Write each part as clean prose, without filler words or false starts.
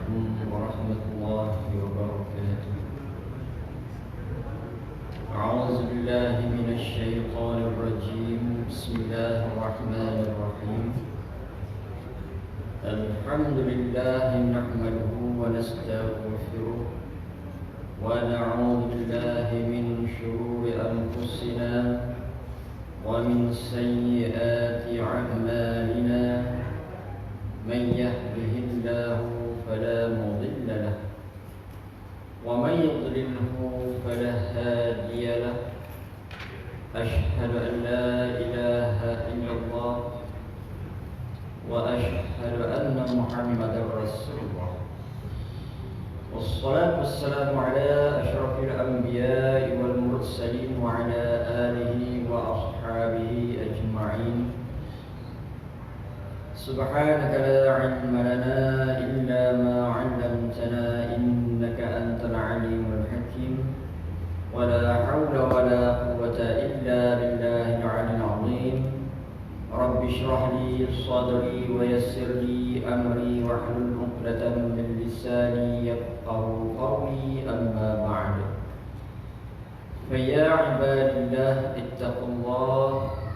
عليكم ورحمة الله وبركاته. أعوذ بالله من الشيطان الرجيم. بسم الله الرحمن الرحيم. الحمد لله نحمده ونستغفره ونعوذ بالله من شرور أنفسنا ومن سيئات أعمالنا. من يهده الله فلا مضل له ومن يضلله فلا هادي له. أشهد أن لا إله إلا الله وأشهد أن محمدا رسول الله. والصلاة والسلام على أشرف الأنبياء والمرسلين وعلى آله وأصحابه أجمعين. سبحانك لا علم لنا إلا ما علمتنا إنك أنت العليم الحكيم. ولا حول ولا قوة إلا بالله العلي العظيم. رب اشرح لي صدري ويسر لي أمري واحلل عقدة من لساني يفقهوا قولي. أما بعد، فيا عباد الله اتقوا الله.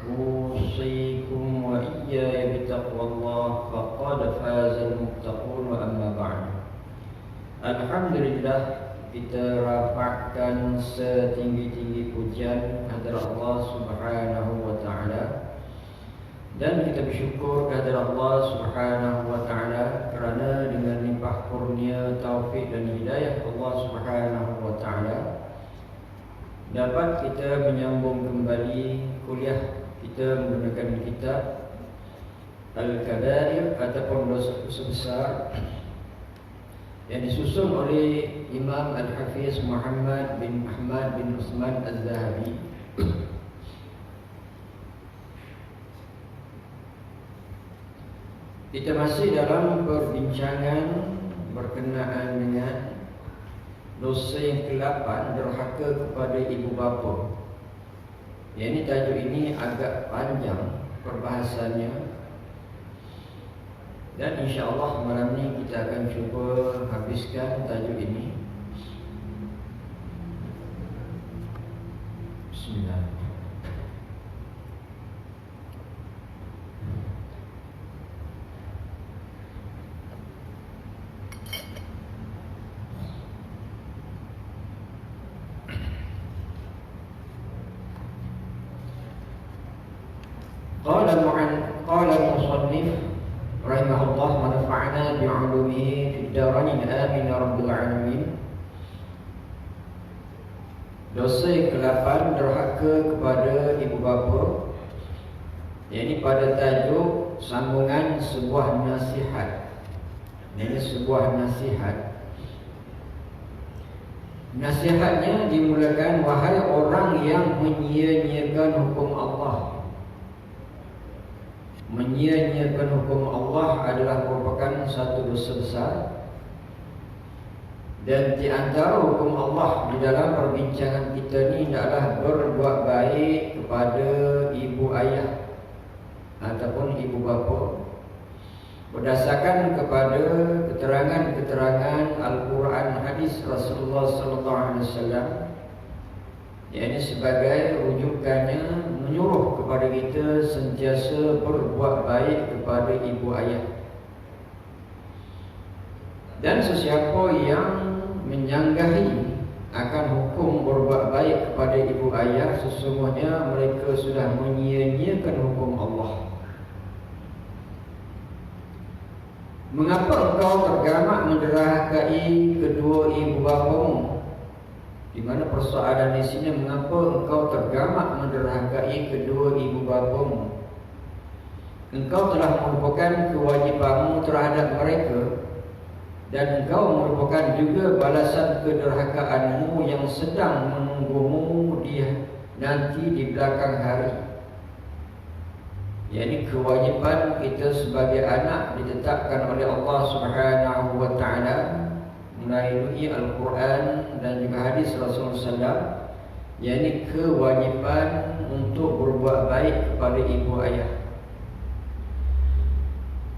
أوصيكم وإياي بتقوى الله فقد فاز المتقون. وأما بعد، Alhamdulillah, kita rafa'kan setinggi-tinggi pujian kehadirat Allah Subhanahu wa ta'ala, dan kita bersyukur kehadirat Allah Subhanahu wa ta'ala kerana dengan limpah kurnia, taufik dan hidayah Allah Subhanahu wa ta'ala dapat kita menyambung kembali kuliah kita menggunakan kitab Al-Kabair ataupun dosa-dosa besar yang disusun oleh Imam Al-Hafiz Muhammad bin Ahmad bin Uthman Al-Zahabi. Kita masih dalam perbincangan berkenaan dengan dosa yang ke-8, derhaka kepada ibu bapa. Yang ini, tajuk ini agak panjang perbahasannya, dan insya-Allah malam ini kita akan cuba habiskan tajuk ini. Bismillah. قال المصنف رحمه الله ونفعنا بعلومه في الدارين آمين رب العالمين. Dosa yang ke-8, derhaka kepada ibu bapa. Ini pada tajuk sambungan sebuah nasihat. Ini sebuah nasihat. Nasihatnya dimulakan, wahai orang yang menyia-nyiakan hukum Allah. Menyia-nyiakan hukum Allah adalah merupakan satu dosa besar, dan di antara hukum Allah di dalam perbincangan kita ni adalah berbuat baik kepada ibu ayah ataupun ibu bapa berdasarkan kepada keterangan-keterangan Al-Quran, hadis Rasulullah sallallahu alaihi wasallam. Ini sebagai rujukannya menyuruh kepada kita sentiasa berbuat baik kepada ibu ayah. Dan sesiapa yang menyanggahi akan hukum berbuat baik kepada ibu ayah, sesungguhnya mereka sudah menyia-nyiakan hukum Allah. Mengapa engkau tergamak menderhakai kedua ibu bapamu? Di mana persoalan di sini, mengapa engkau tergamak menderhakai kedua ibu bapamu? Engkau telah merupakan kewajipanmu terhadap mereka, dan engkau merupakan juga balasan kederhakaanmu yang sedang menunggumu nanti di belakang hari. Yani kewajipan kita sebagai anak ditetapkan oleh Allah Subhanahu wa ta'ala melalui Al-Quran dan juga hadis Rasulullah SAW, yakni kewajipan untuk berbuat baik kepada ibu ayah.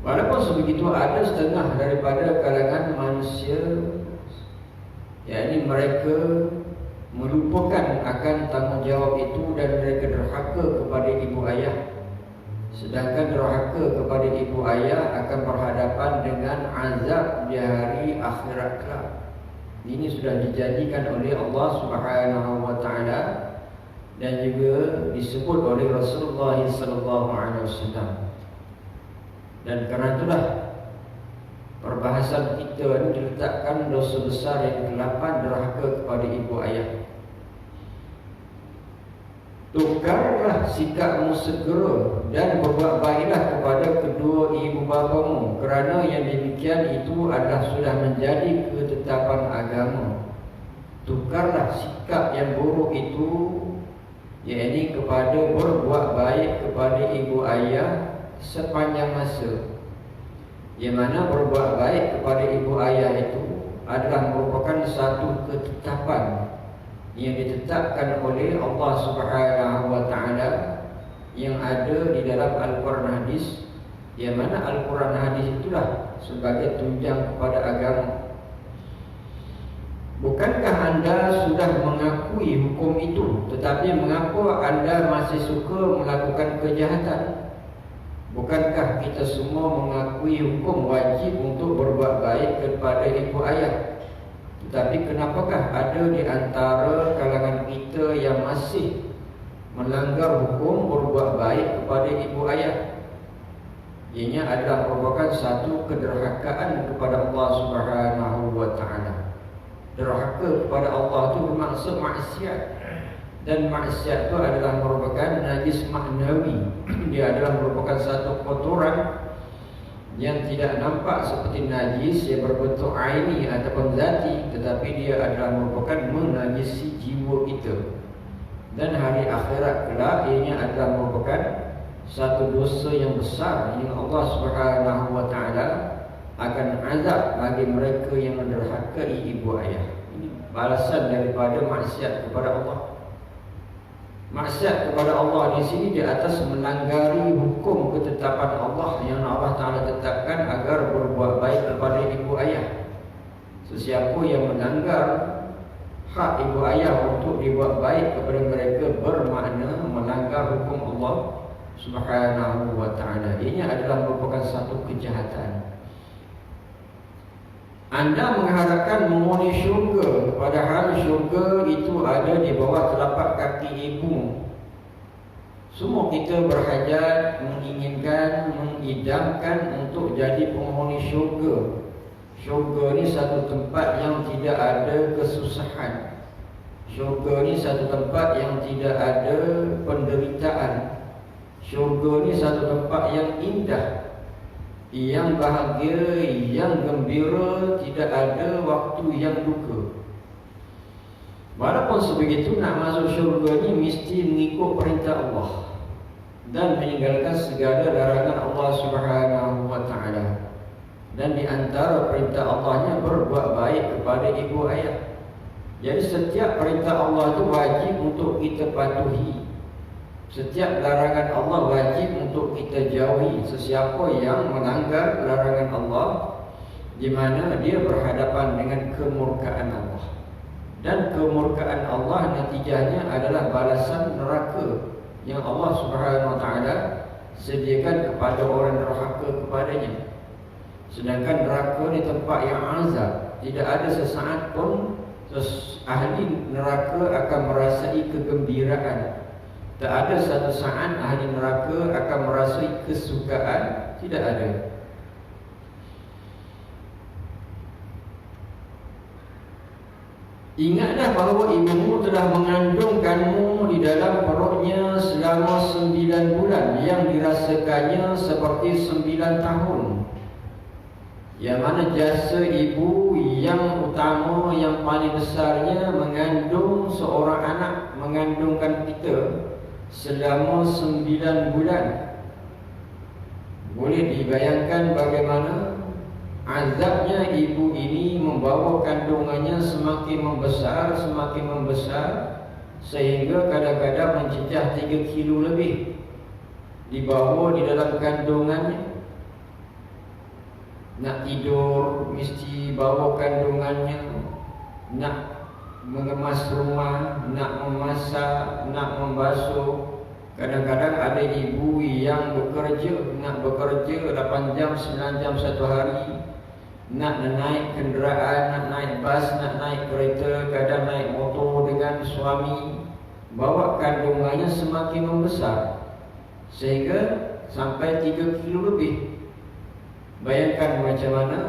Walaupun sebegitu, ada setengah daripada kalangan manusia, yakni mereka melupakan akan tanggungjawab itu dan mereka derhaka kepada ibu ayah. Sedangkan derhaka kepada ibu ayah akan berhadapan dengan azab di hari akhirat kelak. Ini sudah dijanjikan oleh Allah Subhanahu wa taala dan juga disebut oleh Rasulullah sallallahu alaihi wasallam. Dan kerana itulah perbahasan kita ini diletakkan dosa besar yang ke-8, derhaka kepada ibu ayah. Tukarlah sikapmu segera dan berbuat baiklah kepada kedua ibu bapamu, kerana yang demikian itu adalah sudah menjadi ketetapan agama. Tukarlah sikap yang buruk itu, yakni kepada berbuat baik kepada ibu ayah sepanjang masa. Yang mana berbuat baik kepada ibu ayah itu adalah merupakan satu ketetapan yang ditetapkan oleh Allah Subhanahu wa taala yang ada di dalam Al-Quran hadis, yang mana Al-Quran hadis itulah sebagai tunjang kepada agama. Bukankah anda sudah mengakui hukum itu, tetapi mengapa anda masih suka melakukan kejahatan? Bukankah kita semua mengakui hukum wajib untuk berbuat baik kepada ibu ayah? Tetapi kenapakah ada di antara kalangan kita yang masih melanggar hukum berbuat baik kepada ibu ayah? Ianya adalah merupakan satu kederhakaan kepada Allah Subhanahu wa taala. Derhaka kepada Allah itu bermaksud maksiat, dan maksiat itu adalah merupakan najis maknawi. Dia adalah merupakan satu kotoran yang tidak nampak seperti najis yang berbentuk aini ataupun zati, tetapi dia adalah merupakan menajisi jiwa kita. Dan hari akhirat kelak ianya adalah merupakan satu dosa yang besar yang Allah Subhanahu wa taala akan azab bagi mereka yang menderhakai ibu ayah. Ini balasan daripada maksiat kepada Allah. Maksiat kepada Allah di sini di atas menanggari hukum ketetapan Allah yang Allah Ta'ala tetapkan agar berbuat baik kepada ibu ayah. Sesiapa yang melanggar hak ibu ayah untuk dibuat baik kepada mereka bermakna melanggar hukum Allah Subhanahu wa ta'ala. Ini adalah merupakan satu kejahatan. Anda mengharapkan menghuni syurga, padahal syurga itu ada di bawah telapak kaki ibu. Semua kita berhajat, menginginkan, mengidamkan untuk jadi penghuni syurga. Syurga ni satu tempat yang tidak ada kesusahan. Syurga ni satu tempat yang tidak ada penderitaan. Syurga ni satu tempat yang indah, yang bahagia, yang gembira, tidak ada waktu yang duka. Walaupun sebegitu, nak masuk syurga ni mesti mengikut perintah Allah dan meninggalkan segala larangan Allah Subhanahu wa ta'ala. Dan di antara perintah Allahnya berbuat baik kepada ibu ayah. Jadi setiap perintah Allah itu wajib untuk kita patuhi. Setiap larangan Allah wajib untuk kita jauhi. Sesiapa yang melanggar larangan Allah, di mana dia berhadapan dengan kemurkaan Allah, dan kemurkaan Allah natijahnya adalah balasan neraka yang Allah Subhanahu wa ta'ala sediakan kepada orang derhaka kepadanya. Sedangkan neraka ni tempat yang azab. Tidak ada sesaat pun ahli neraka akan merasai kegembiraan. Tak ada satu saat ahli neraka akan merasai kesukaan. Tidak ada. Ingatlah bahawa ibumu telah mengandungkanmu di dalam perutnya selama 9 bulan, yang dirasakannya seperti 9 tahun. Yang mana jasa ibu yang utama, yang paling besarnya mengandung seorang anak, mengandungkan kita selama 9 bulan. Boleh dibayangkan bagaimana azabnya ibu ini membawa kandungannya semakin membesar, sehingga kadang-kadang mencecah 3 kilo lebih dibawa di dalam kandungannya. nak tidur mesti bawa kandungannya, nak mengemas rumah, nak memasak, nak membasuh. Kadang-kadang ada ibu yang bekerja, nak bekerja 8 jam, 9 jam satu hari, nak naik kenderaan, nak naik bas, nak naik kereta, kadang naik motor dengan suami, bawa kandungannya semakin membesar sehingga sampai 3 kilo lebih. Bayangkan macam mana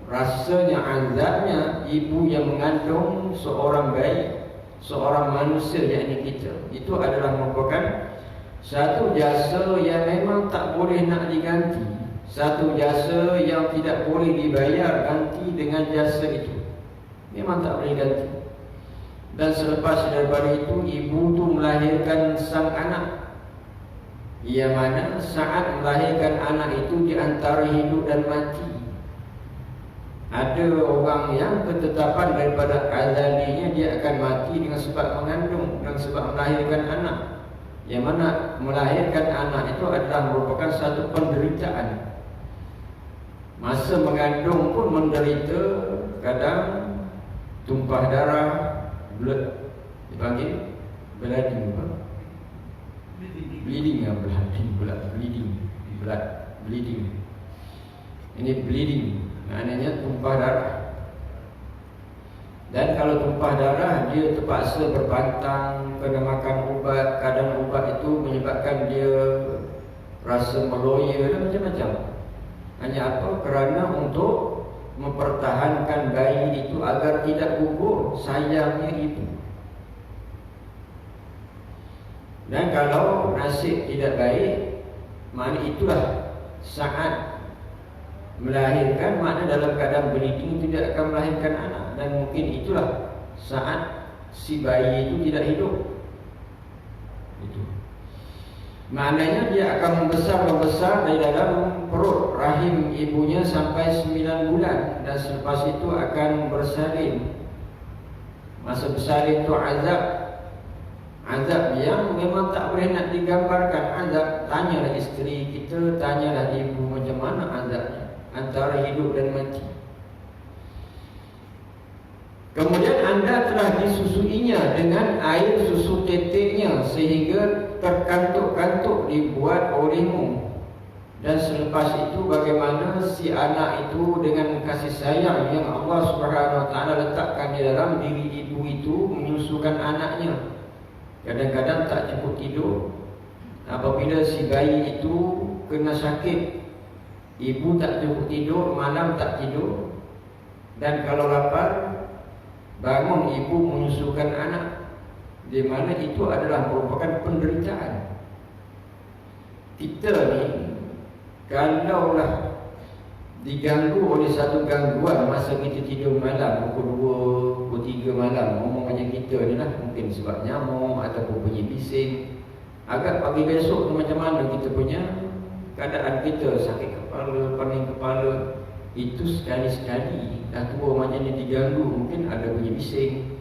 rasanya, azabnya ibu yang mengandung seorang bayi, seorang manusia, yakni kita. Itu adalah merupakan satu jasa yang memang tak boleh nak diganti, satu jasa yang tidak boleh dibayar ganti dengan jasa itu, memang tak boleh ganti. Dan selepas daripada itu, ibu tu melahirkan sang anak, yang mana saat melahirkan anak itu di antara hidup dan mati. Ada orang yang ketetapan daripada azalinya dia akan mati dengan sebab mengandung, dengan sebab melahirkan anak, yang mana melahirkan anak itu adalah merupakan satu penderitaan. Masa mengandung pun menderita, kadang tumpah darah, blood, dipanggil bleeding, bleeding ya, bleeding. Ini bleeding, maknanya tumpah darah. Dan kalau tumpah darah, dia terpaksa berbantang, kena makan ubat. Kadang ubat itu menyebabkan dia rasa meloya dan macam-macam. Hanya apa? Kerana untuk mempertahankan bayi itu agar tidak gugur sayangnya ibu. Dan kalau nasib tidak baik, makna itulah saat melahirkan, makna dalam keadaan bleeding tidak akan melahirkan anak. Dan mungkin itulah saat si bayi itu tidak hidup. Itu maknanya dia akan membesar dari dalam perut rahim ibunya sampai 9 bulan. Dan selepas itu akan bersalin. Masa bersalin itu azab yang memang tak boleh nak digambarkan. Azab, tanyalah isteri kita, tanyalah ibu macam mana azabnya antara hidup dan mati. Kemudian anda telah disusuinya dengan air susu teteknya sehingga terkantuk-kantuk dibuat olehmu. Dan selepas itu bagaimana si anak itu dengan kasih sayang yang Allah Subhanahu Wa Taala letakkan di dalam diri ibu itu menyusukan anaknya. Kadang-kadang tak cukup tidur. Apabila si bayi itu kena sakit, ibu tak cukup tidur, malam tak tidur. Dan kalau lapar, bangun ibu menyusukan anak, di mana itu adalah merupakan penderitaan. Kita ni kalaulah diganggu oleh satu gangguan masa kita tidur malam, pukul 2, pukul 3 malam, ngomong macam kita ni lah, mungkin sebab nyamuk ataupun bunyi bising, agak pagi besok tu macam mana kita punya keadaan kita, sakit kepala, pening kepala. Itu sekali-sekali dah tua macam ni diganggu, mungkin ada bunyi bising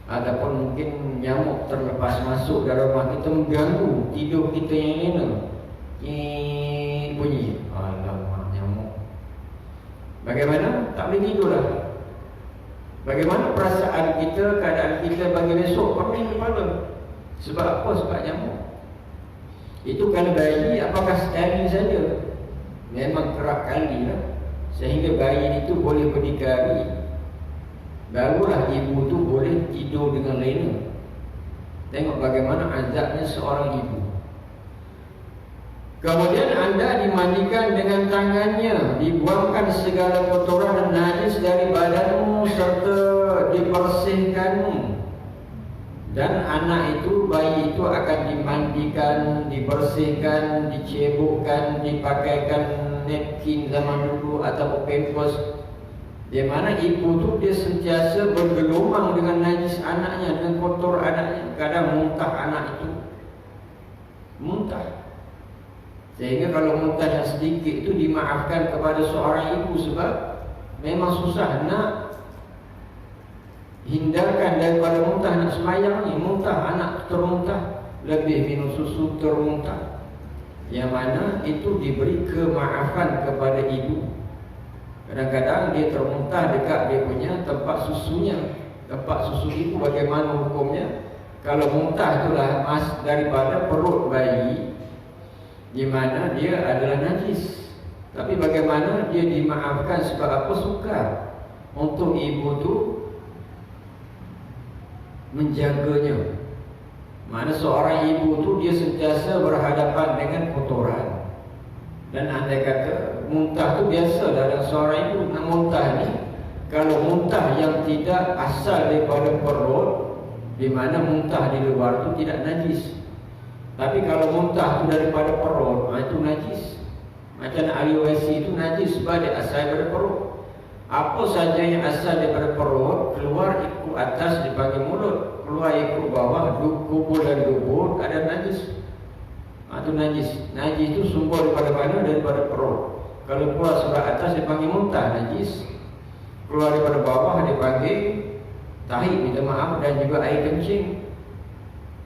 ataupun mungkin nyamuk terlepas masuk dalam rumah kita mengganggu tidur kita yang lena. Bunyi, alamak, nyamuk. Bagaimana? Tak boleh tidur lah. Bagaimana perasaan kita, keadaan kita bagi besok pening kepala? Sebab apa? Sebab nyamuk. Itu kalau bayi, apakah sekali saja? Memang kerap kali lah, sehingga bayi itu boleh berdikari. Barulah ibu tu boleh tidur dengan lena. Tengok bagaimana azabnya seorang ibu. Kemudian anda dimandikan dengan tangannya, dibuangkan segala kotoran dan najis dari badanmu serta dibersihkanmu. Dan anak itu, bayi itu akan dimandikan, dibersihkan, dicebokkan, dipakaikan napkin zaman dulu atau pampers. Di mana ibu tu dia sentiasa bergelumang dengan najis anaknya, dengan kotor anaknya. Kadang muntah anak itu, muntah. Sehingga kalau muntah yang sedikit itu dimaafkan kepada seorang ibu, sebab memang susah nak hindarkan daripada muntah. Nak semayang ni muntah, anak termuntah, lebih minum susu termuntah. Yang mana itu diberi kemaafan kepada ibu. Kadang-kadang dia termuntah dekat dia punya tempat susunya, tempat susu ibu. Bagaimana hukumnya? Kalau muntah itulah daripada perut bayi, di mana dia adalah najis. Tapi bagaimana dia dimaafkan sebab apa? Sukar untuk ibu tu menjaganya. Mana seorang ibu tu dia sentiasa berhadapan dengan kotoran. Dan andai kata muntah tu biasa dalam seorang ibu nak muntah ni, kalau muntah yang tidak asal daripada perut, di mana muntah di luar tu tidak najis. Tapi kalau muntah tu daripada perut, itu najis. Macam air WC itu najis sebab dia asal daripada perut. Apa saja yang asal daripada perut, keluar ikut atas dipanggil mulut, keluar ikut bawah, kubur dan dubur, ada najis. Itu najis. Najis itu sumber daripada mana? Daripada perut. Kalau keluar sebelah atas dipanggil muntah, najis. Keluar daripada bawah dipanggil tahid, minta maaf, dan juga air kencing.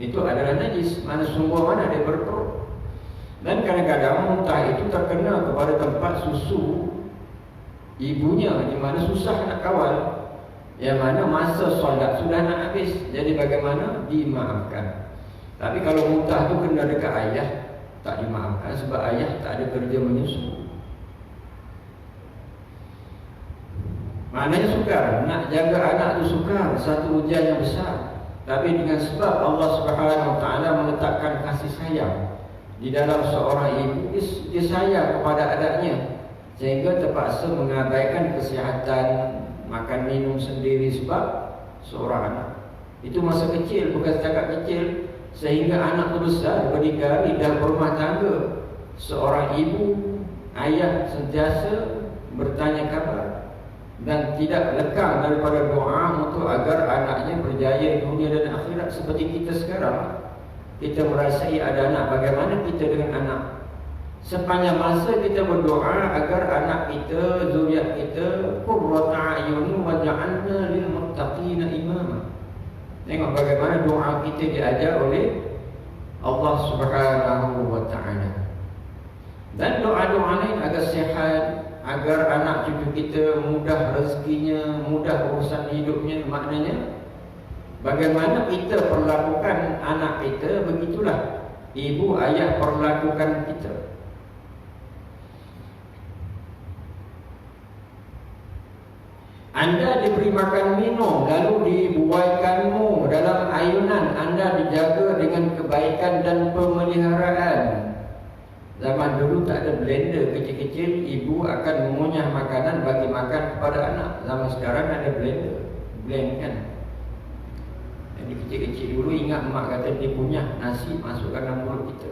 Itu adalah najis. Mana sumber mana? Daripada perut. Dan kadang-kadang muntah itu terkena kepada tempat susu ibunya, di mana susah nak kawal, yang mana masa solat sudah nak habis. Jadi bagaimana? Dimaafkan. Tapi kalau muntah tu kena dekat ayah, tak dimaafkan sebab ayah tak ada kerja menyusu. Maknanya sukar. Nak jaga anak tu sukar, satu ujian yang besar. Tapi dengan sebab Allah Subhanahu Wa Taala meletakkan kasih sayang di dalam seorang ibu, dia sayang kepada anaknya, sehingga terpaksa mengabaikan kesihatan, makan minum sendiri sebab seorang anak. Itu masa kecil, bukan setakat kecil, sehingga anak tu besar, berdikari dan berumah tangga. Seorang ibu, ayah sentiasa bertanya kabar dan tidak lekang daripada doa untuk agar anaknya berjaya dunia dan akhirat. Seperti kita sekarang, kita merasai ada anak. Bagaimana kita dengan anak? Sepanjang masa kita berdoa agar anak kita, zuriat kita, qurrata a'yunin waj'alna lil muttaqina imama. Tengok bagaimana doa kita diajar oleh Allah Subhanahu Wa Taala. Dan doa-doa lain agar sihat, agar anak cucu kita mudah rezekinya, mudah urusan hidupnya. Maknanya bagaimana kita perlakukan anak kita, begitulah ibu ayah perlakukan kita. Anda diberi makan minum, lalu dibuaikanmu dalam ayunan. Anda dijaga dengan kebaikan dan pemeliharaan. Zaman dulu tak ada blender kecil-kecil, ibu akan mengunyah makanan bagi makan kepada anak. Zaman sekarang ada blender, blend kan. Jadi kecil-kecil dulu ingat mak kata dia punyah nasi masukkan dalam mulut kita.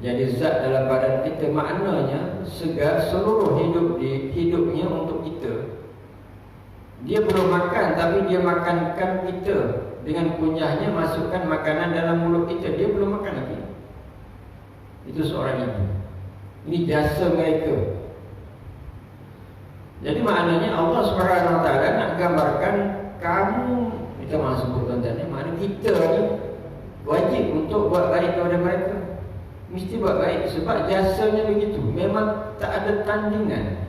Jadi zat dalam badan kita, maknanya segar seluruh hidupnya untuk kita. Dia belum makan tapi dia makankan kita dengan kunyahnya, masukkan makanan dalam mulut kita. Dia belum makan lagi. Itu seorang ibu. Ini jasa mereka. Jadi maknanya Allah Subhanahu Wa Taala nak gambarkan kamu, kita mahu sebut tuan-tuan, maknanya kita ni wajib untuk buat baik kepada mereka. Mesti buat baik sebab jasanya begitu. Memang tak ada tandingan.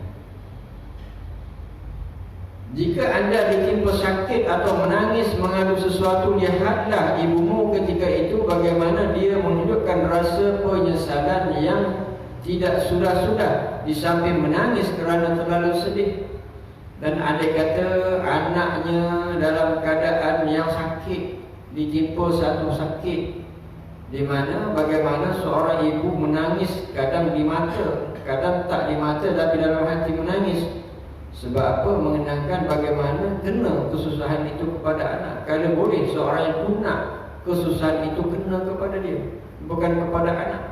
Jika anda ditimpa sakit atau menangis mengadu sesuatu, lihatlah ibumu ketika itu bagaimana dia menunjukkan rasa penyesalan yang tidak sudah-sudah, di samping menangis kerana terlalu sedih. Dan andai kata anaknya dalam keadaan yang sakit, ditimpa satu sakit, di mana bagaimana seorang ibu menangis, kadang di mata, kadang tak di mata tapi dalam hati menangis. Sebab apa? Mengenangkan bagaimana kena kesusahan itu kepada anak. Kalau boleh seorang yang lunak, kesusahan itu kena kepada dia, bukan kepada anak.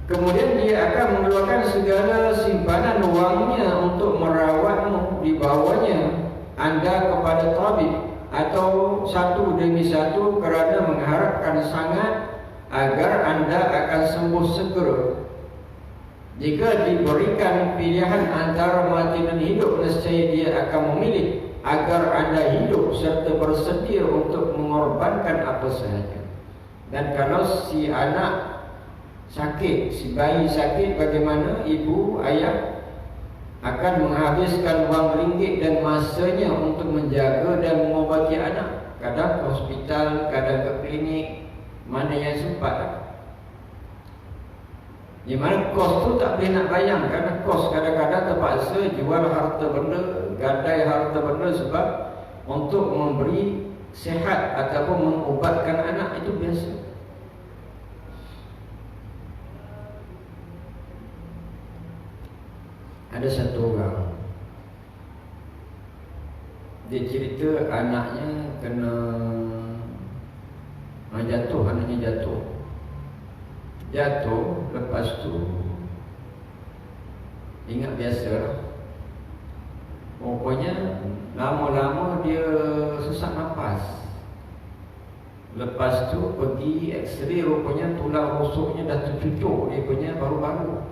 Kemudian dia akan mengeluarkan segala simpanan wangnya untuk merawatmu, dibawanya anda kepada tabib atau satu demi satu kerana mengharapkan sangat agar anda akan sembuh segera. Jika diberikan pilihan antara mati dan hidup, nescaya dia akan memilih agar anda hidup serta bersedia untuk mengorbankan apa sahaja. Dan kalau si anak sakit, si bayi sakit, bagaimana ibu ayah akan menghabiskan wang ringgit dan masanya untuk menjaga dan mengobati anak. Kadang ke hospital, kadang ke klinik, mana yang sempat. Di mana kos tu tak boleh nak bayang, kerana kos kadang-kadang terpaksa jual harta benda, gadai harta benda sebab untuk memberi sihat ataupun mengubatkan anak, itu biasa. Ada satu orang, dia cerita anaknya kena jatuh, anaknya jatuh, lepas tu ingat biasa, pokoknya lama-lama dia sesak nafas. Lepas tu pergi X-ray, rupanya tulang rusuknya dah tercucuk dia punya baru-baru.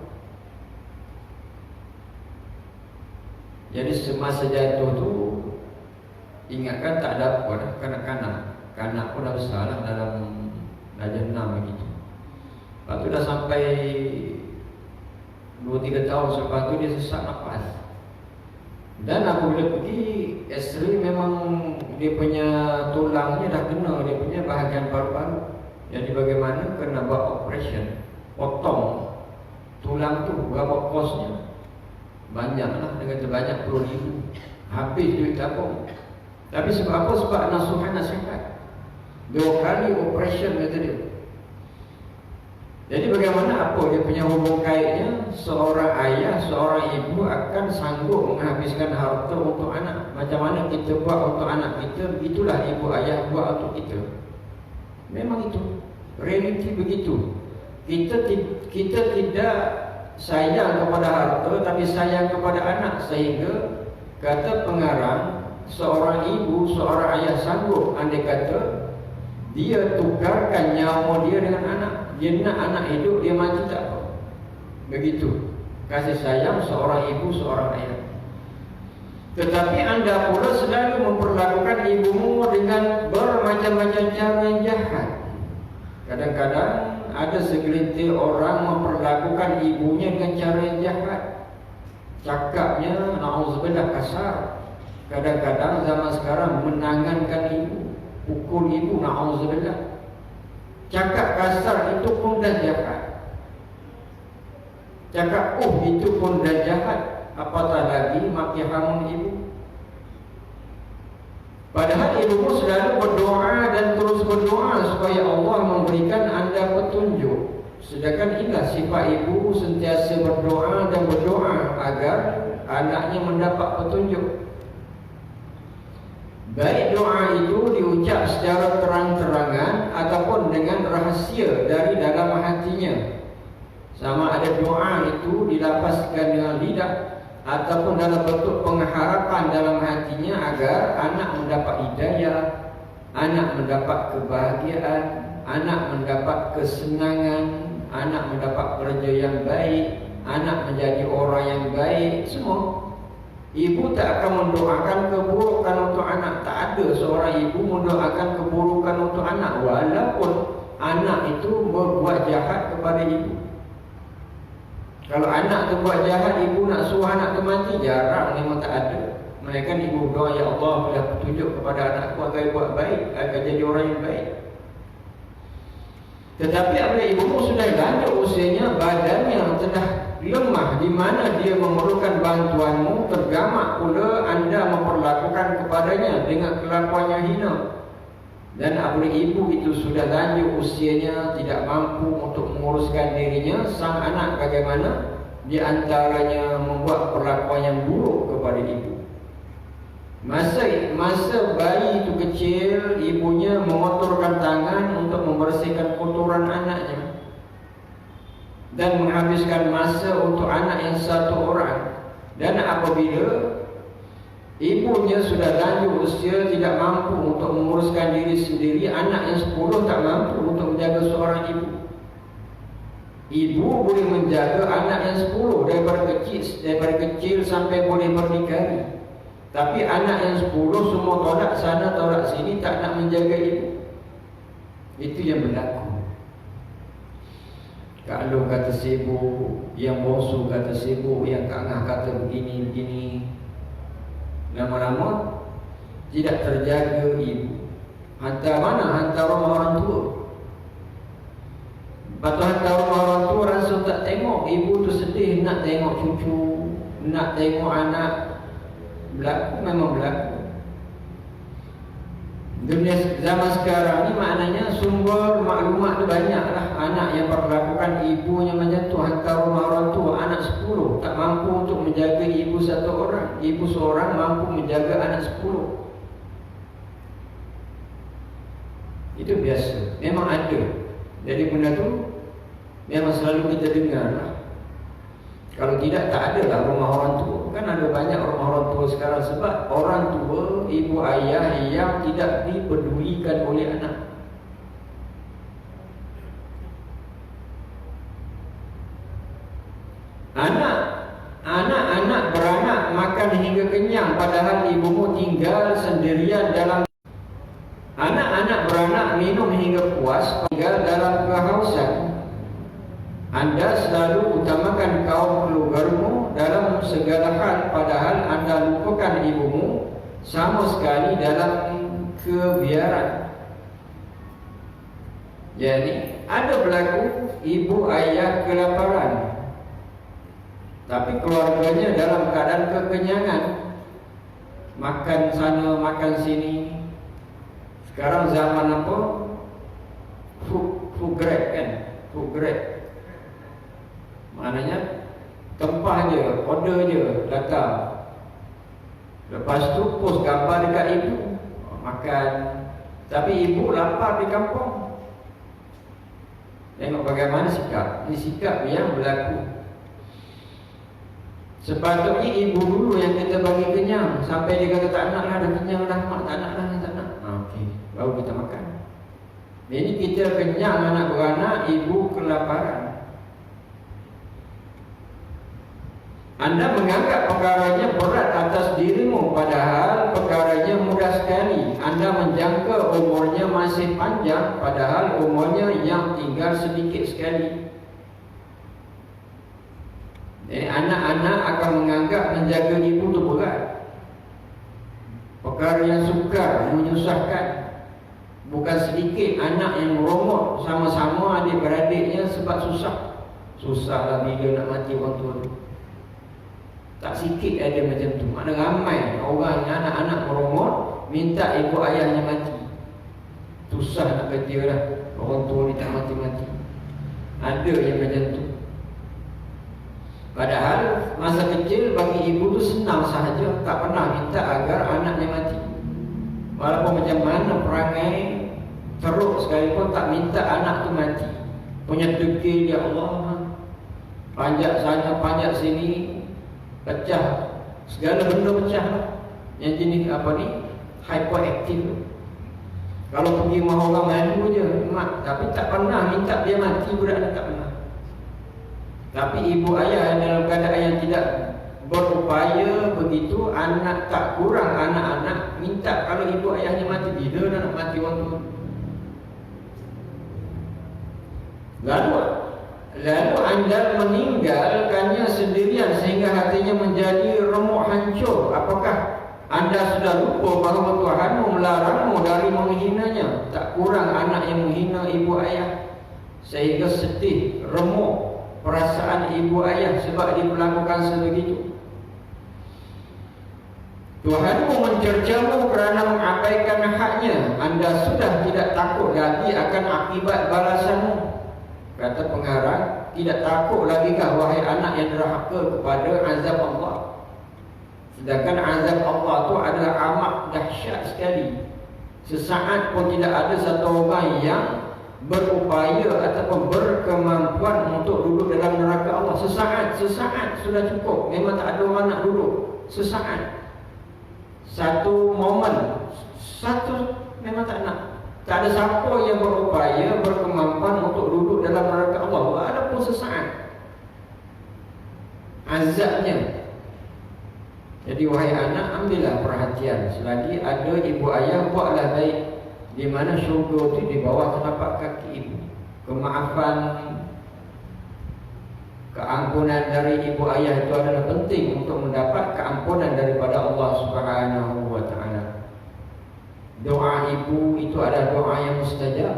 Jadi semasa jatuh tu, ingatkan tak ada apa dah, kanak-kanak pun dah besar lah, dalam darjah 6 begitu. Lepas tu dah sampai 2-3 tahun selepas tu dia sesak nafas. Dan apabila pergi X-ray, memang dia punya tulangnya dah kena, dia punya bahagian paru-paru. Jadi bagaimana, kena buat operation, potong tulang tu. Berapa kosnya? Banyak lah, dia kata banyak, 10,000. Habis duit tabung. Tapi sebab apa? Sebab nasuhan nasihat. 2 kali operation kata dia. Jadi bagaimana, apa dia punya hubung kaitnya? Seorang ayah, seorang ibu akan sanggup menghabiskan harta untuk anak. Macam mana kita buat untuk anak kita, begitulah ibu ayah buat untuk kita. Memang itu realiti begitu. Kita tidak sayang kepada harta, tapi sayang kepada anak. Sehingga kata pengarang, seorang ibu, seorang ayah sanggup, andai kata dia tukarkan nyawa dia dengan anak. Dia nak anak hidup, dia mati tak apa. Begitu kasih sayang seorang ibu, seorang ayah. Tetapi anda pula selalu memperlakukan ibumu dengan bermacam-macam cara yang jahat. Kadang-kadang ada segelintir orang memperlakukan ibunya dengan cara yang jahat. Cakapnya na'udzubillah kasar. Kadang-kadang zaman sekarang menangankan ibu, pukul ibu, na'udzubillah. Cakap kasar itu pun dah jahat. Cakap itu pun dah jahat, apatah lagi maki hamun ibu. Padahal ibumu selalu berdoa dan terus berdoa supaya Allah memberikan anda petunjuk. Sedangkan inilah sifat ibu, sentiasa berdoa dan berdoa agar anaknya mendapat petunjuk. Baik doa itu diucap secara terang-terangan ataupun dengan rahasia dari dalam hatinya. Sama ada doa itu dilapaskan dengan lidah ataupun dalam bentuk pengharapan dalam hatinya agar anak mendapat hidayah, anak mendapat kebahagiaan, anak mendapat kesenangan, anak mendapat kerja yang baik, anak menjadi orang yang baik, semua. Ibu tak akan mendoakan keburukan untuk anak. Tak ada seorang ibu mendoakan keburukan untuk anak, walaupun anak itu berbuat jahat kepada ibu. Kalau anak tu buat jahat, ibu nak suruh anak tu mati, jarang, memang tak ada. Melainkan ibu doa, ya Allah, bila petunjuk kepada anakku agar buat baik, agar jadi orang yang baik. Tetapi apabila ibumu sudah lanjut usianya, badannya telah lemah, di mana dia memerlukan bantuanmu, tergamak pula anda memperlakukan kepadanya dengan kelakuan yang hina. Dan apabila ibu itu sudah lanjut usianya, tidak mampu untuk menguruskan dirinya, sang anak bagaimana? Di antaranya membuat perlakuan yang buruk kepada ibu. Masa bayi itu kecil, ibunya mengotorkan tangan untuk membersihkan kotoran anaknya dan menghabiskan masa untuk anak yang satu orang. Dan apabila ibunya sudah lanjut usia, tidak mampu untuk menguruskan diri sendiri, anak yang 10 tak mampu untuk menjaga seorang ibu. Ibu boleh menjaga anak yang 10 daripada kecil sampai boleh berdikari. Tapi anak yang 10 semua tolak sana tolak sini, tak nak menjaga ibu. Itu yang berlaku. Kak Long kata sibuk, yang bongsu kata sibuk, yang Kak Ngah kata begini-begini. Lama-lama tidak terjaga ibu. Hantar mana? Hantar rumah orang tua. Lepas tu hantar rumah orang tua, rasa tak tengok. Ibu tu sedih nak tengok cucu, nak tengok anak. Berlaku, memang berlaku. Dunia zaman sekarang ni maknanya sumber maklumat tu banyak lah. Anak yang perlakukan ibunya macam tu, hantar rumah orang tua, anak 10 tak mampu untuk menjaga ibu satu orang. Ibu seorang mampu menjaga anak 10. Itu biasa, memang ada. Jadi benda tu memang selalu kita dengar lah. Kalau tidak, tak ada lah rumah orang tua. Kan ada banyak rumah orang tua sekarang. Sebab orang tua, ibu ayah yang tidak dipedulikan oleh anak. Anak-anak beranak makan hingga kenyang, padahal ibumu tinggal sendirian dalam. Anak-anak beranak minum hingga puas, tinggal dalam kehausan. Anda selalu utamakan kaum keluargamu dalam segala hal, padahal anda lupakan ibumu sama sekali dalam kebiaran. Jadi ada berlaku ibu ayah kelaparan, tapi keluarganya dalam keadaan kekenyangan. Makan sana, makan sini. Sekarang zaman apa? Food grade kan? Food grade. Maknanya tempah je, order je, datang. Lepas tu post gambar dekat ibu, makan. Tapi ibu lapar di kampung. Tengok bagaimana sikap. Ini sikap yang berlaku. Sepatutnya ibu dulu yang kita bagi kenyang. Sampai dia kata tak nak lah, dah kenyang dah, mak tak nak lah, tak nak. Okey, baru kita makan. Ini kita kenyang anak beranak, ibu kelaparan. Anda menganggap perkaranya berat atas dirimu, padahal perkaranya mudah sekali. Anda menjangka umurnya masih panjang, padahal umurnya yang tinggal sedikit sekali. Anak-anak akan menganggap menjaga ibu itu berat, perkara yang sukar, menyusahkan. Bukan sedikit anak yang meromot sama-sama adik-beradiknya sebab susah. Susahlah bila nak mati orang tua tu. Tak sikit ada macam tu. Ada ramai orang, anak-anak meromot minta ibu ayahnya mati. Susah nak kata lah, orang tua ni tak mati-mati. Ada yang macam tu. Padahal masa kecil bagi ibu tu senang sahaja, tak pernah minta agar anaknya mati. Walaupun macam mana perangai teruk sekalipun, tak minta anak tu mati. Punya degil, ya Allah, panjat sana, panjat sini, pecah, segala benda pecah lah. Yang jenis apa ni, hyperaktif. Kalau pergi rumah orang malu je mak, tapi tak pernah minta dia mati budak ni, tak pernah. Tapi ibu ayah dalam keadaan yang tidak berupaya begitu, anak tak kurang anak-anak minta kalau ibu ayahnya mati. Bila nak mati orang tu? Lalu anda meninggalkannya sendirian sehingga hatinya menjadi remuk hancur. Apakah anda sudah lupa bahawa Tuhanmu melarangmu dari menghinanya? Tak kurang anak yang menghina ibu ayah sehingga sedih, remuk perasaan ibu ayah sebab diperlakukan sebegitu. Tuhanmu mencercamu kerana mengabaikan haknya. Anda sudah tidak takut lagi akan akibat balasanmu. Kata pengarang, tidak takut lagikah wahai anak yang derhaka kepada azab Allah? Sedangkan azab Allah itu adalah amat dahsyat sekali. Sesaat pun tidak ada satu orang yang berupaya ataupun berkemampuan untuk duduk dalam neraka Allah. Sesaat sudah cukup. Memang tak ada orang nak duduk. Sesaat, satu momen, memang tak nak. Tak ada siapa yang berupaya, berkemampuan untuk duduk dalam neraka Allah walaupun sesaat azabnya. Jadi wahai anak, ambillah perhatian. Selagi ada ibu ayah, buatlah baik. Di mana syurga itu di bawah telapak kaki ibu. Kemaafan keampunan dari ibu ayah itu adalah penting untuk mendapat keampunan daripada Allah Subhanahu wa taala. Doa ibu itu adalah doa yang mustajab.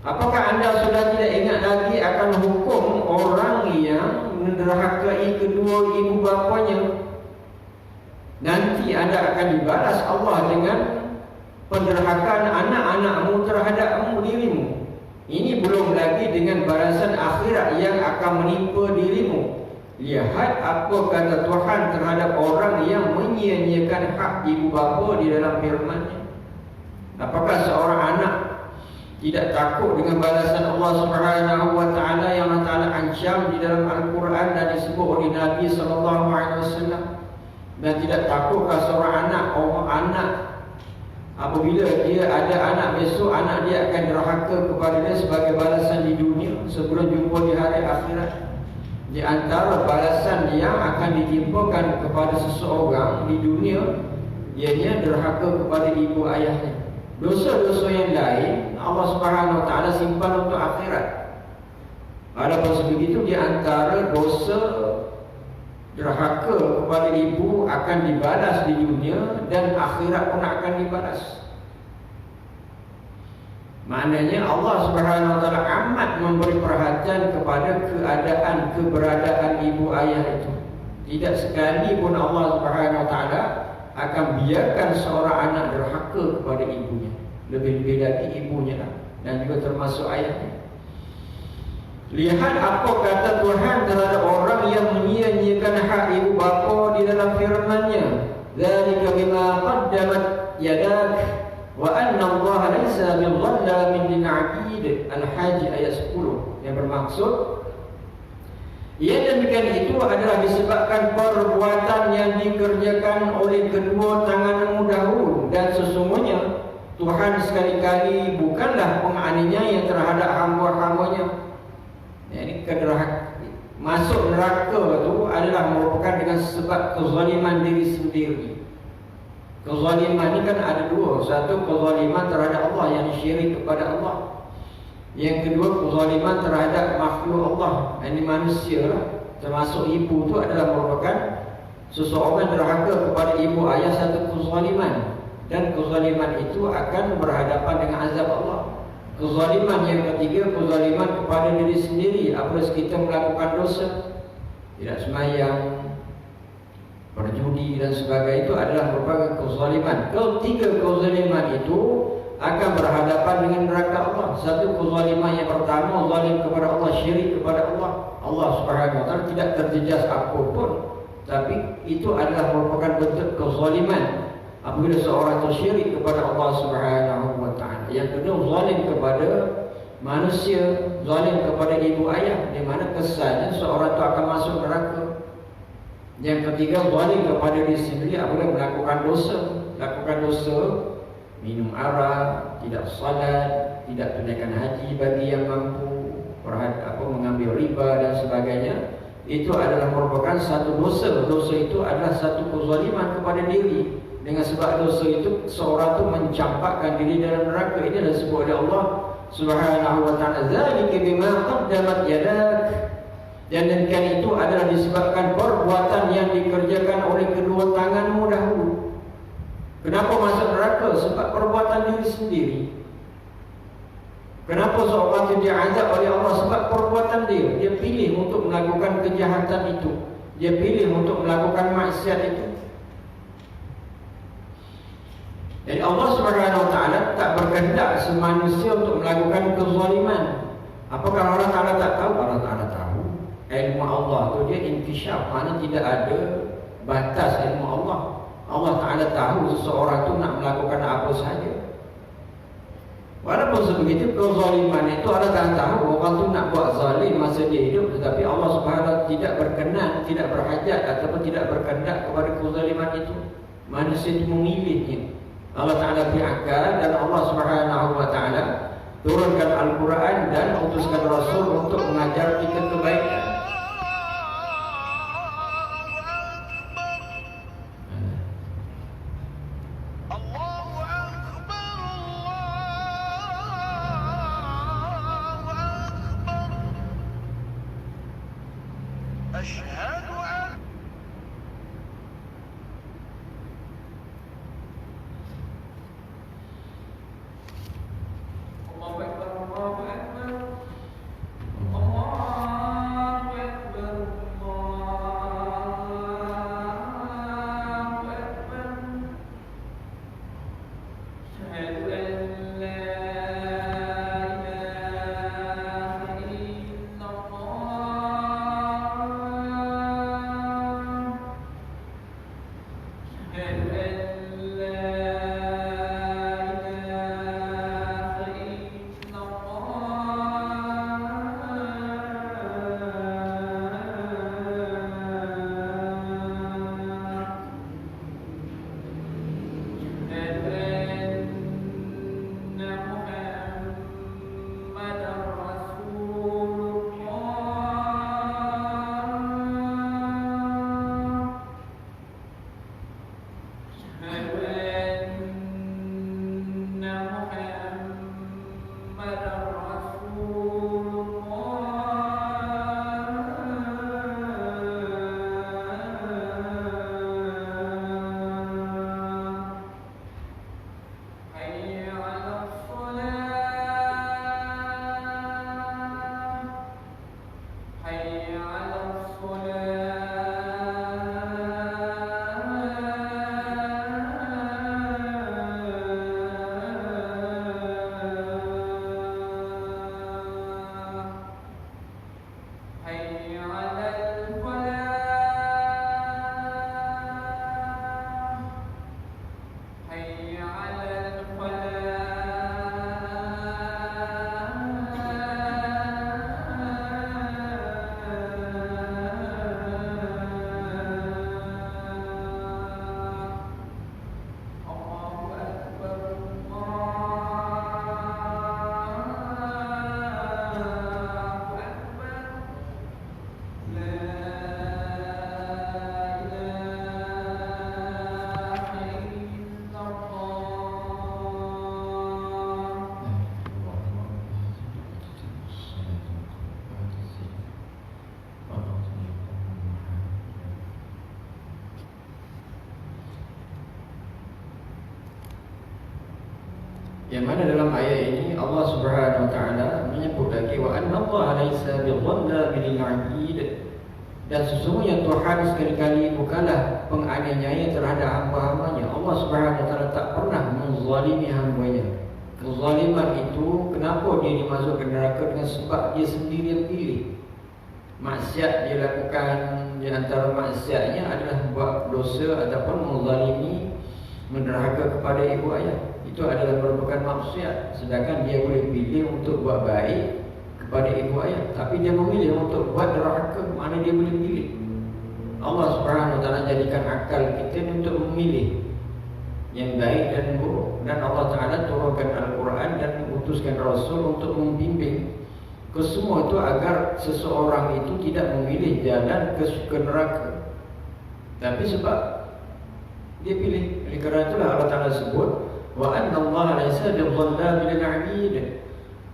Apakah anda sudah tidak ingat lagi akan hukum orang yang menderhakai kedua ibu bapanya? Nanti anda akan dibalas Allah dengan penderhakaan anak-anakmu terhadapmu dirimu. Ini belum lagi dengan balasan akhirat yang akan menimpa dirimu. Lihat apa kata Tuhan terhadap orang yang menyia-nyiakan hak ibu bapa di dalam firman-Nya. Apakah seorang anak tidak takut dengan balasan Allah Subhanahu wa taala yang Allah Taala ancam di dalam Al-Quran dan disebut oleh Nabi sallallahu alaihi wasallam? Dan tidak takutkah seorang anak apabila dia ada anak, besok anak dia akan derhaka kepada dia sebagai balasan di dunia sebelum jumpa di hari akhirat? Di antara balasan yang akan ditimpakan kepada seseorang di dunia, ianya derhaka kepada ibu ayahnya. Dosa-dosa yang lain Allah Subhanahu wa taala simpan untuk akhirat. Walaupun sebegitu, di antara dosa derhaka kepada ibu akan dibalas di dunia dan akhirat pun akan dibalas. Maknanya Allah Subhanahu wa taala amat memberi perhatian kepada keberadaan ibu ayah itu. Tidak sekali pun Allah Subhanahu wa taala akan biarkan seorang anak derhaka kepada ibunya. Lebih-lebih lagi ibunya dan juga termasuk ayahnya. Lihat apa kata Tuhan terhadap orang yang menyia-nyiakan hak ibu bapa di dalam firman-Nya. Dzalika bima qaddamat yadak wa anna Allah laisa bidhallamin lil 'abid. Al-Hajj ayat 10, yang bermaksud yang demikian itu adalah disebabkan perbuatan yang dikerjakan oleh kedua tanganmu dahulu, dan sesungguhnya Tuhan sekali-kali bukanlah penganiaya terhadap hamba-hambanya. Ini masuk neraka itu adalah merupakan dengan sebab kezaliman diri sendiri. Kezaliman ini kan ada dua. Satu, kezaliman terhadap Allah yang syirik kepada Allah. Yang kedua, kezaliman terhadap makhluk Allah, ini manusia lah. Termasuk ibu itu adalah merupakan seseorang derhaka kepada ibu ayah, satu kezaliman. Dan kezaliman itu akan berhadapan dengan azab Allah. Kezaliman yang ketiga, kezaliman kepada diri sendiri. Apabila kita melakukan dosa, tidak sembahyang, berjudi dan sebagainya, itu adalah merupakan kezaliman. Ketiga kezaliman itu akan berhadapan dengan neraka Allah. Satu, kezaliman yang pertama, zalim kepada Allah, syirik kepada Allah. Allah Subhanahu wa taala tidak terjejas apapun, tapi itu adalah merupakan bentuk kezaliman apabila seorang tersyirik kepada Allah Subhanahu wa taala. Yang kedua, zalim kepada manusia, zalim kepada ibu ayah, di mana kesannya seorang itu akan masuk neraka. Yang ketiga, zalim kepada diri sendiri apabila melakukan dosa. Lakukan dosa, minum arak, tidak salat, tidak tunaikan haji bagi yang mampu, mengambil riba dan sebagainya. Itu adalah merupakan satu dosa. Dosa itu adalah satu kezaliman kepada diri. Dengan sebab dosa itu, seorang itu mencampakkan diri dalam neraka. Ini adalah sebut oleh Allah Subhanahu wa taala, dzalika bima qaddamat yadak. Dan demikian itu adalah disebabkan perbuatan yang dikerjakan oleh kedua tanganmu dahulu. Kenapa masuk neraka? Sebab perbuatan diri sendiri. Kenapa seorang itu diazab oleh Allah? Sebab perbuatan dia. Dia pilih untuk melakukan kejahatan itu. Dia pilih untuk melakukan maksiat itu. Jadi Allah Subhanahu wa taala tak berkehendak semanusia untuk melakukan kezaliman. Apakah Allah Taala tak tahu? Allah Taala tahu. Ilmu Allah itu dia inkisyaf, maknanya tidak ada batas ilmu Allah. Allah Taala tahu seseorang itu nak melakukan apa saja. Walaupun sebegitu, kezaliman itu Allah Taala tahu orang itu nak buat zalim masa dia hidup, tetapi Allah Subhanahu wa taala tidak berkenan, tidak berhajat ataupun tidak berkehendak kepada kezaliman itu. Manusia itu memilihnya. Allah Ta'ala beri akal, dan Allah Subhanahu wa taala turunkan Al-Quran dan utuskan Rasul untuk mengajar kita kebaikan. أشهد أن الله أكبر الله أكبر الله أكبر الله أكبر أشهد أن لا إله إلا الله أشهد أن لا إله إلا الله أشهد أن محمدا رسول الله أشهد أن محمدا رسول الله حي على الصلاة حي على الصلاة حي على الفلاح حي على الفلاح الله أكبر الله أكبر لا إله إلا الله Yang mana dalam ayat ini Allah Subhanahu wa taala menyebut lagi wa anna Allah laisa billabil 'abid, dan sesungguhnya Tuhan sekali-kali bukanlah penganiaya terhadap hamba-hambanya. Allah Subhanahu wa taala tak pernah menzalimi hambanya. Kezaliman itu kenapa dia dimasukkan neraka? Dengan sebab dia sendiri yang pilih. Maksiat dia lakukan, di antara maksiatnya adalah buat dosa ataupun menzalimi, menderhaka kepada ibu ayah. Itu adalah merupakan maksiat. Sedangkan dia boleh pilih untuk buat baik kepada ibu ayah, tapi dia memilih untuk buat derhaka, mana dia boleh pilih. Allah Subhanahu wa taala jadikan akal kita untuk memilih yang baik dan buruk, dan Allah Taala turunkan Al-Quran dan mengutuskan Rasul untuk membimbing ke semua itu agar seseorang itu tidak memilih jalan ke neraka, tapi sebab dia pilih. Oleh kerana itulah Allah Taala sebut wa anna Allah laisa billabil 'abid,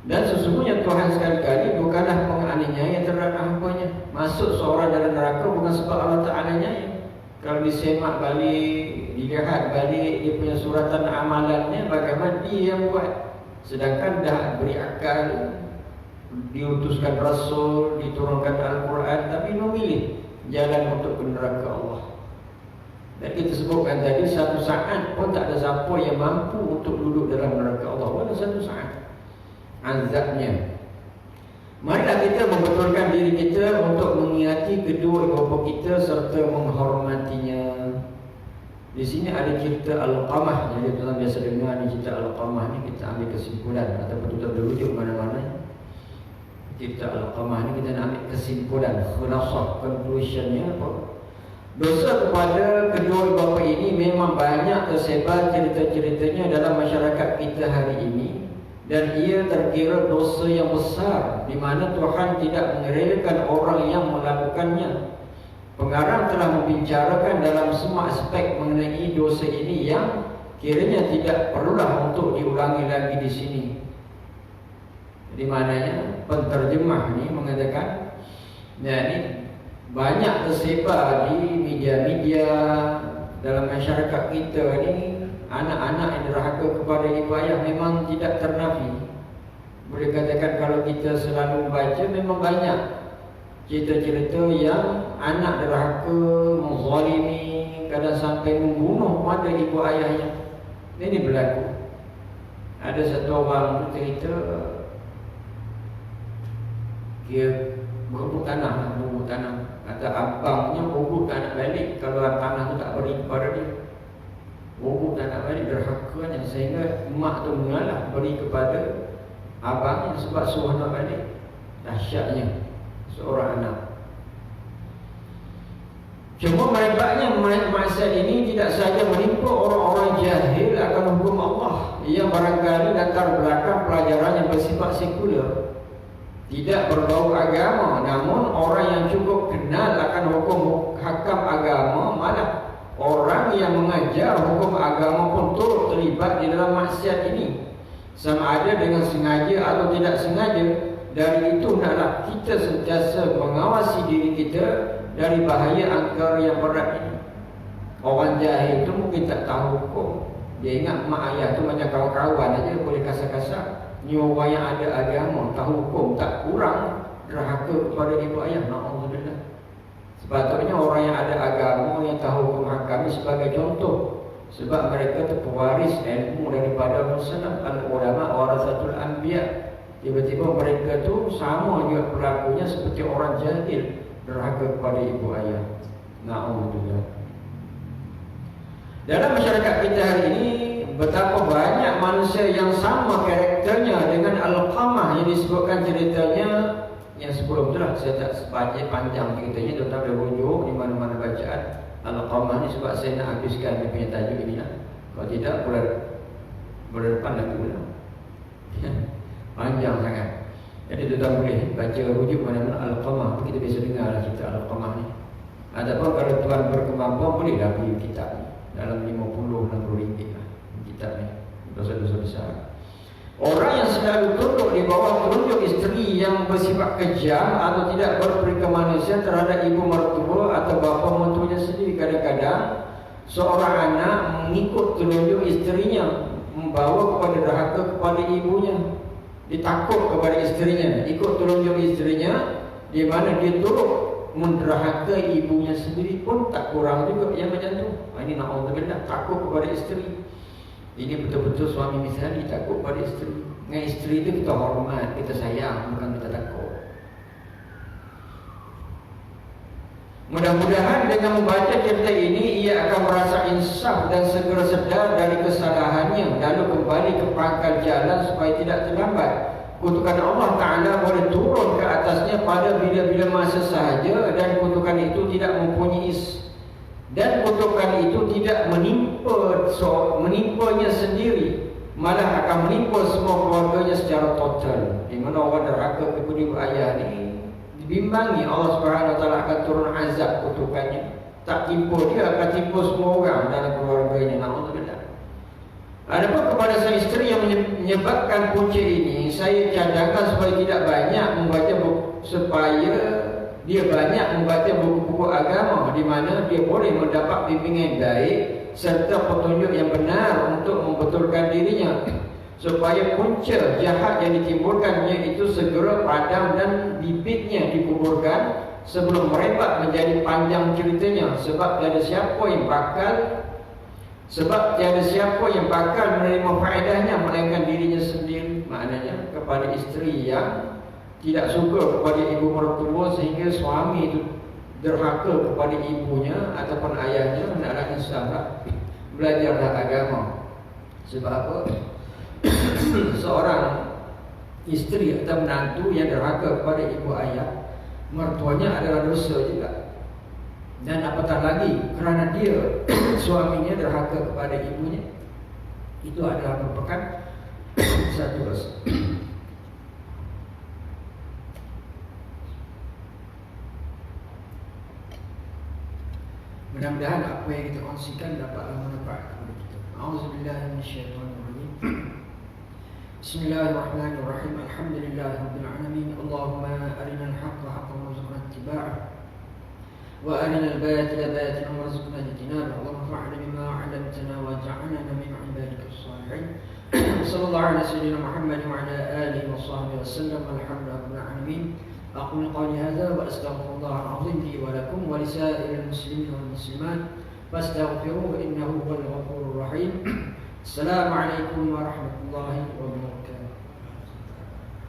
dan sesungguhnya Tuhan sekali-kali bukanlah penganiaya terhadap hamba-Nya. Masuk seorang dalam neraka bukan sebab Allah Taala nyayang. Kalau disemak balik, dilihat balik dia punya suratan amalannya, bagaimana dia yang buat. Sedangkan dah beri akal, diutuskan Rasul, diturunkan Al-Quran, tapi memilih jalan untuk ke neraka Allah. Dan kita sebutkan tadi, satu saat pun tak ada siapa yang mampu untuk duduk dalam neraka Allah. Walau satu saat azabnya. Marilah kita membetulkan diri kita untuk mengingati kedua ibu bapa kita serta menghormatinya. Di sini ada cerita Al-Qamah. Jadi tuan biasa dengar ni cerita Al-Qamah ni, kita ambil kesimpulan ataupun kita berujuk mana-mana. Cerita Al-Qamah ni kita nak ambil kesimpulan, khulasah, conclusionnya apa? Dosa kepada kedua ibu bapa ini memang banyak tersebar cerita-ceritanya dalam masyarakat kita hari ini, dan ia terkira dosa yang besar di mana Tuhan tidak mengerelakan orang yang melakukannya. Pengarang telah membicarakan dalam semua aspek mengenai dosa ini yang kiranya tidak perlulah untuk diulangi lagi di sini. Di mananya penterjemah ni mengatakan, jadi banyak tersebar di media-media dalam masyarakat kita ni, anak-anak yang derhaka kepada ibu ayah memang tidak ternafi. Boleh katakan kalau kita selalu baca, memang banyak cerita-cerita yang anak derhaka, menzalimi, kadang sampai membunuh pada ibu ayahnya. Ini berlaku. Ada satu orang cerita, dia berebut tanah, kata abangnya berebut tak nak balik kalau tanah tu tak beri kepada dia. Berebut tak nak balik, derhakanya, sehingga mak tu mengalah beri kepada abangnya sebab suruh nak balik. Dahsyatnya seorang anak. Cuma merebaknya maksiat ini tidak saja menimpa orang-orang jahil akan hukum Allah yang barangkali latar belakang pelajaran yang bersifat sekular, tidak berbau agama, namun orang yang cukup kenal akan hukum hakam agama, malah orang yang mengajar hukum agama pun turut terlibat di dalam maksiat ini, sama ada dengan sengaja atau tidak sengaja. Dari itu hendaklah kita sentiasa mengawasi diri kita dari bahaya angkara yang berat ini. Orang jahil itu mungkin tak tahu hukum. Dia ingat mak ayah tu macam kawan-kawan aja, boleh kasar-kasar. Ni orang yang ada agama, tahu hukum, tak kurang derhaka kepada ibu ayah. Na'udzubillah. Sepatutnya orang yang ada agama, yang tahu hukum hakam sebagai contoh, sebab mereka tu pewaris ilmu daripada Rasulullah. Al-ulama warasatul anbiya. Tiba-tiba mereka tu sama juga perilakunya seperti orang jahil, derhaka kepada ibu ayah. Na'udzubillah. Dalam masyarakat kita hari ini, betapa banyak manusia yang sama karakternya dengan Al-Qamah yang disebutkan ceritanya yang sebelum tu lah. Saya tak baca panjang ceritanya, tetapi ada rujuk di mana-mana bacaan Al-Qamah ni, sebab saya nak habiskan dia punya tajuk ini lah. Kalau tidak, bulan depan lagi pula. Panjang sangat. Jadi tuan-tuan boleh baca rujuk mana-mana Al-Qamah. Kita biasa dengar lah cerita Al-Qamah ni. Ataupun kalau tuan berkemampuan, bolehlah beli kitab ni. Dalam 50-60 ringgit lah kitab ni. Dosa-dosa besar. Orang yang selalu tunduk di bawah telunjuk isteri yang bersifat kejam atau tidak berperi kemanusiaan terhadap ibu mertua atau bapa mertuanya sendiri. Kadang-kadang seorang anak mengikut telunjuk isterinya, membawa kepada derhaka kepada ibunya. Dia takut kepada isterinya, ikut telunjuk isterinya, di mana dia turut menderhaka ibunya sendiri pun tak kurang juga yang macam tu. Ini na'udzubillah, takut kepada isteri. Ini betul-betul suami misali takut pada isteri. Dengan isteri itu kita hormat, kita sayang, bukan kita takut. Mudah-mudahan dengan membaca cerita ini, ia akan merasa insaf dan segera sedar dari kesalahannya, lalu kembali ke pangkal jalan supaya tidak terlambat. Kutukan Allah Ta'ala boleh turun ke atasnya pada bila-bila masa sahaja, dan kutukan itu tidak mempunyai menimpanya sendiri, malah akan menimpa semua keluarganya secara total. Di mana orang derhaka kepada ibu ayah ni dibimbangi, Allah Subhanahu Wa Taala akan turun azab kutukannya. Tak timpa dia, akan timpa semua orang dalam keluarganya. Na'udzubillah. Adapun kepada sang isteri yang menyebabkan punca ini, saya cadangkan supaya tidak banyak membaca buku, supaya dia banyak membaca buku-buku agama di mana dia boleh mendapat bimbingan baik serta petunjuk yang benar untuk membetulkan dirinya, supaya punca jahat yang ditimbulkannya itu segera padam dan bibitnya dikuburkan sebelum merebak menjadi panjang ceritanya. Sebab tiada siapa yang bakal menerima faedahnya melainkan dirinya sendiri. Maknanya kepada isteri yang tidak suka kepada ibu mertua sehingga suami itu derhaka kepada ibunya ataupun ayahnya, hendaklah insaflah belajarlah agama. Sebab apa? Seorang isteri atau menantu yang derhaka kepada ibu ayah mertuanya adalah dosa juga. Dan apatah lagi kerana dia suaminya derhaka kepada ibunya, itu adalah merupakan satu dosa. Mudah-mudahan apa yang kita kongsikan dapatlah manfaat kepada kita. A'udzubillahi minasyaitonirrajim. Bismillahirrahmanirrahim. Alhamdulillahirabbil alamin. Allahumma arinal haqqa haqqan warzuqna ittiba'ah وأرنا الباطل باطلا وارزقنا اجتنابه اللهم انفعنا بما علمتنا واجعلنا من عبادك الصالحين صلى الله على سيدنا محمد وعلى آله وصحبه وسلم والحمد لله رب العالمين أقول قولي هذا وأستغفر الله العظيم لي ولكم ولسائر المسلمين والمسلمات فاستغفروه إنه هو الغفور الرحيم السلام عليكم ورحمة الله وبركاته.